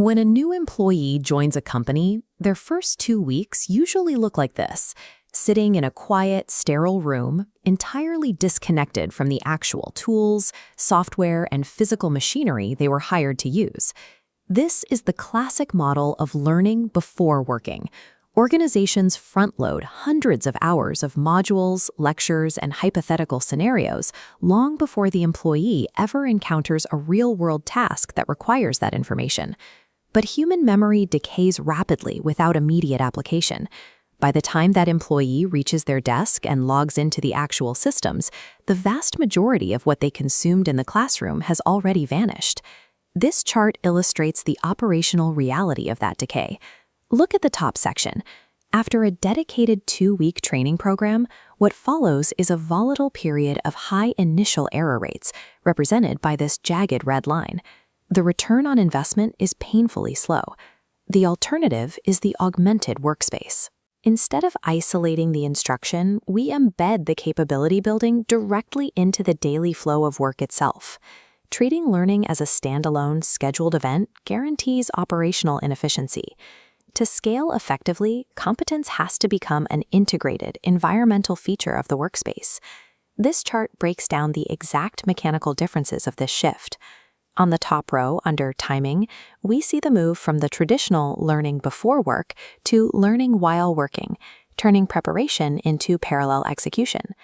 When a new employee joins a company, their first 2 weeks usually look like this: sitting in a quiet, sterile room, entirely disconnected from the actual tools, software, and physical machinery they were hired to use. This is the classic model of learning before working. Organizations front-load hundreds of hours of modules, lectures, and hypothetical scenarios long before the employee ever encounters a real-world task that requires that information. But human memory decays rapidly without immediate application. By the time that employee reaches their desk and logs into the actual systems, the vast majority of what they consumed in the classroom has already vanished. This chart illustrates the operational reality of that decay. Look at the top section. After a dedicated 2-week training program, what follows is a volatile period of high initial error rates, represented by this jagged red line. The return on investment is painfully slow. The alternative is the augmented workspace. Instead of isolating the instruction, we embed the capability building directly into the daily flow of work itself. Treating learning as a standalone, scheduled event guarantees operational inefficiency. To scale effectively, competence has to become an integrated, environmental feature of the workspace. This chart breaks down the exact mechanical differences of this shift. On the top row, under Timing, we see the move from the traditional learning before work to learning while working, turning preparation into parallel execution.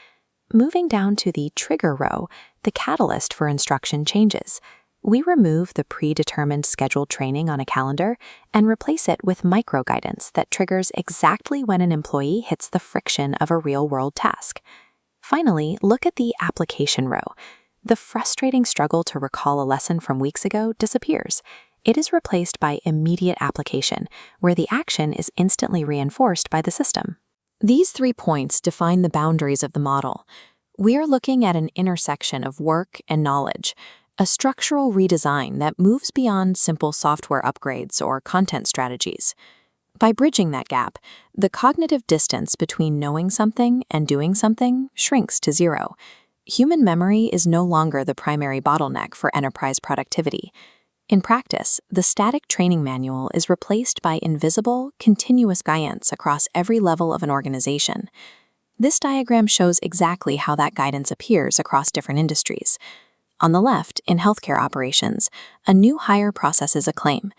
Moving down to the Trigger row, the catalyst for instruction changes. We remove the predetermined scheduled training on a calendar and replace it with micro-guidance that triggers exactly when an employee hits the friction of a real-world task. Finally, look at the Application row. The frustrating struggle to recall a lesson from weeks ago disappears. It is replaced by immediate application, where the action is instantly reinforced by the system. These 3 points define the boundaries of the model. We are looking at an intersection of work and knowledge, a structural redesign that moves beyond simple software upgrades or content strategies. By bridging that gap, the cognitive distance between knowing something and doing something shrinks to zero. Human memory is no longer the primary bottleneck for enterprise productivity. In practice, the static training manual is replaced by invisible, continuous guidance across every level of an organization. This diagram shows exactly how that guidance appears across different industries. On the left, in healthcare operations, a new hire processes a claim.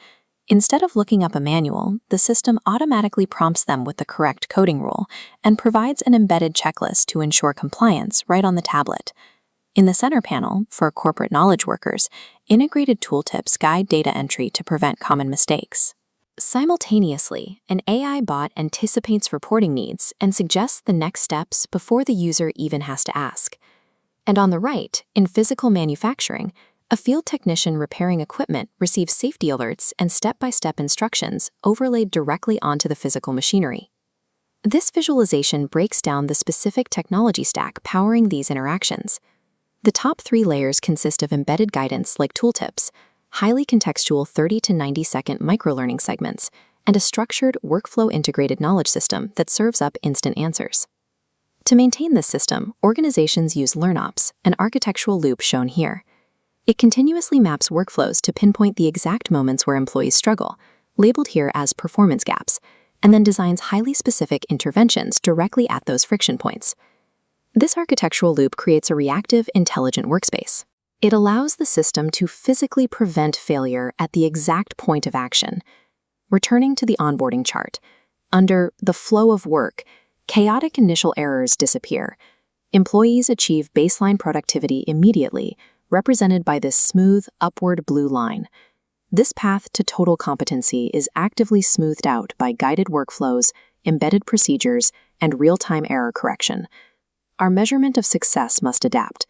Instead of looking up a manual, the system automatically prompts them with the correct coding rule and provides an embedded checklist to ensure compliance right on the tablet. In the center panel, for corporate knowledge workers, integrated tooltips guide data entry to prevent common mistakes. Simultaneously, an AI bot anticipates reporting needs and suggests the next steps before the user even has to ask. And on the right, in physical manufacturing, a field technician repairing equipment receives safety alerts and step-by-step instructions overlaid directly onto the physical machinery. This visualization breaks down the specific technology stack powering these interactions. The top 3 layers consist of embedded guidance like tooltips, highly contextual 30 to 90-second microlearning segments, and a structured workflow-integrated knowledge system that serves up instant answers. To maintain this system, organizations use LearnOps, an architectural loop shown here. It continuously maps workflows to pinpoint the exact moments where employees struggle, labeled here as performance gaps, and then designs highly specific interventions directly at those friction points. This architectural loop creates a reactive, intelligent workspace. It allows the system to physically prevent failure at the exact point of action. Returning to the onboarding chart, under the flow of work, chaotic initial errors disappear. Employees achieve baseline productivity immediately, represented by this smooth, upward blue line. This path to total competency is actively smoothed out by guided workflows, embedded procedures, and real-time error correction. Our measurement of success must adapt.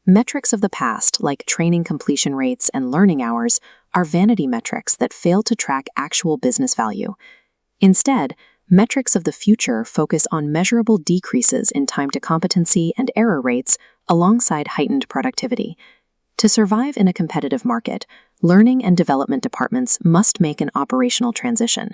Metrics of the past, like training completion rates and learning hours, are vanity metrics that fail to track actual business value. Instead, metrics of the future focus on measurable decreases in time to competency and error rates alongside heightened productivity. To survive in a competitive market, learning and development departments must make an operational transition.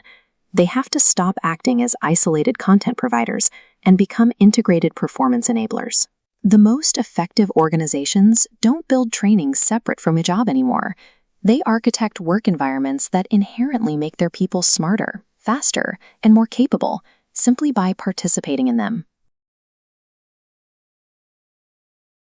They have to stop acting as isolated content providers and become integrated performance enablers. The most effective organizations don't build training separate from a job anymore. They architect work environments that inherently make their people smarter, faster, and more capable simply by participating in them.